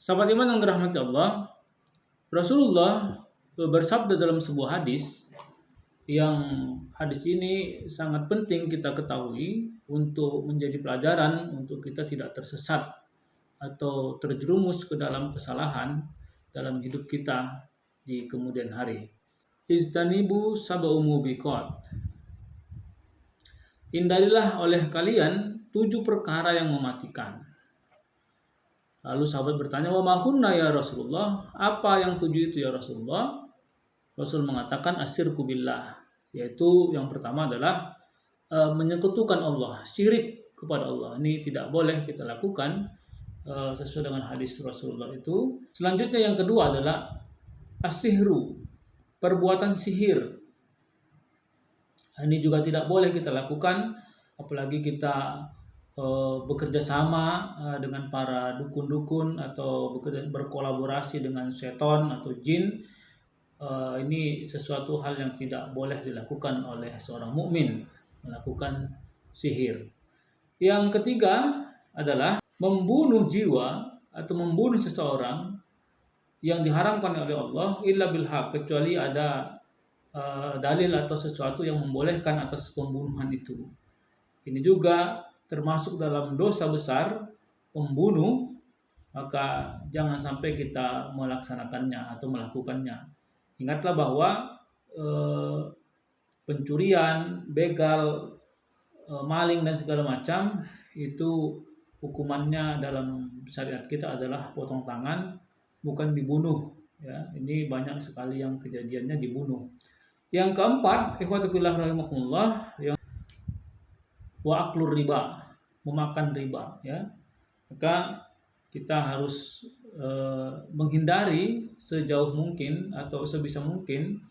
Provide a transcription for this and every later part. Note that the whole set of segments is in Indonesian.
Sahabat iman yang dirahmati Allah, Rasulullah bersabda dalam sebuah hadis yang hadis ini sangat penting kita ketahui untuk menjadi pelajaran untuk kita tidak tersesat atau terjerumus ke dalam kesalahan dalam hidup kita di kemudian hari. Ijtanibu sab'u mubiqat. Hindarilah oleh kalian 7 perkara yang mematikan. Lalu sahabat bertanya, "Wa ma hunna ya Rasulullah?" Apa yang 7 itu ya Rasulullah? Rasul mengatakan asyirku billah, yaitu yang pertama adalah menyekutukan Allah, syirik kepada Allah. Ini tidak boleh kita lakukan sesuai dengan hadis Rasulullah itu. Selanjutnya yang kedua adalah as-sihru, perbuatan sihir. Ini juga tidak boleh kita lakukan, apalagi kita bekerja sama dengan para dukun-dukun atau berkolaborasi dengan seton atau jin. Ini sesuatu hal yang tidak boleh dilakukan oleh seorang mukmin, melakukan sihir. Yang ketiga adalah membunuh jiwa atau membunuh seseorang yang diharamkan oleh Allah illa bil haq, kecuali ada dalil atau sesuatu yang membolehkan atas pembunuhan itu. Ini juga termasuk dalam dosa besar pembunuh, maka jangan sampai kita melaksanakannya atau melakukannya. Ingatlah bahwa pencurian, begal, maling dan segala macam itu hukumannya dalam syariat kita adalah potong tangan, bukan dibunuh. Ya, ini banyak sekali yang kejadiannya dibunuh. Yang keempat, ikhwatu fillah rahimakumullah, yang wa aklur riba, memakan riba, ya. Maka kita harus menghindari sejauh mungkin atau sebisa mungkin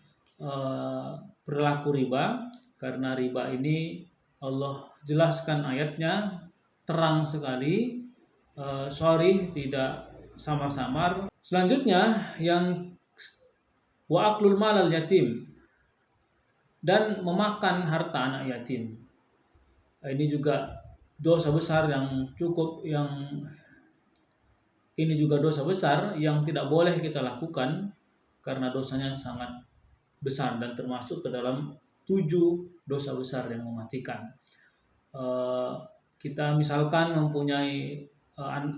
perilaku riba, karena riba ini Allah jelaskan ayatnya terang sekali, sharih, tidak samar-samar. Selanjutnya yang wa aklul malal yatim, dan memakan harta anak yatim. Ini juga dosa besar ini juga dosa besar yang tidak boleh kita lakukan karena dosanya sangat besar dan termasuk ke dalam 7 dosa besar yang mematikan. Kita misalkan mempunyai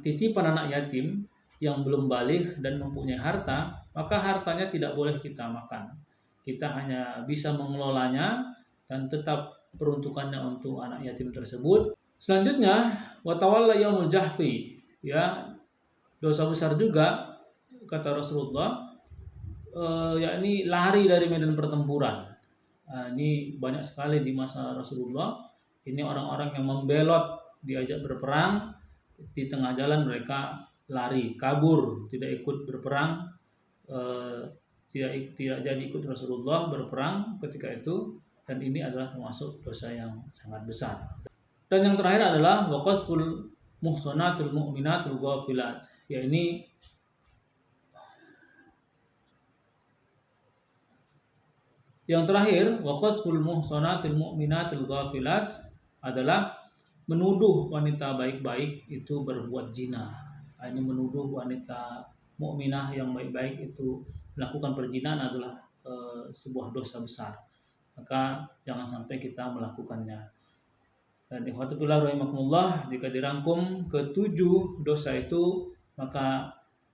titipan anak yatim yang belum balik dan mempunyai harta, maka hartanya tidak boleh kita makan. Kita hanya bisa mengelolanya dan tetap peruntukannya untuk anak yatim tersebut. Selanjutnya, watawalla yaumul jahfi, ya, dosa besar juga kata Rasulullah, yakni lari dari medan pertempuran. Ini banyak sekali di masa Rasulullah. Ini orang-orang yang membelot diajak berperang, di tengah jalan mereka lari, kabur, tidak ikut berperang, tidak jadi ikut Rasulullah berperang ketika itu. Dan ini adalah termasuk dosa yang sangat besar. Dan yang terakhir adalah waqasful muhsanatul mu'minatul ghafilat, yakni yang terakhir waqasful muhsanatul mu'minatul ghafilat adalah menuduh wanita baik-baik itu berbuat zina. Ini menuduh wanita mukminah yang baik-baik itu melakukan perzinahan adalah sebuah dosa besar. Maka jangan sampai kita melakukannya. Dan ikhwatu fillah rahimakumullah, jika dirangkum ke-7 dosa itu, maka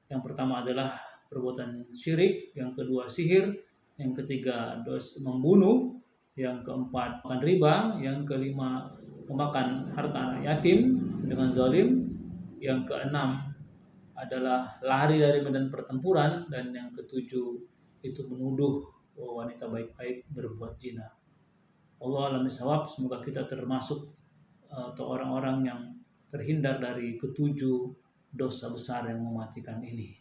yang pertama adalah perbuatan syirik, yang kedua sihir, yang ketiga dosa membunuh, yang keempat makan riba, yang kelima memakan harta anak yatim dengan zalim, yang keenam adalah lari dari medan pertempuran, dan yang ketujuh itu menuduh wanita baik-baik berbuat zina. Allah alam bisawab, semoga kita termasuk atau orang-orang yang terhindar dari ke-7 dosa besar yang mematikan ini.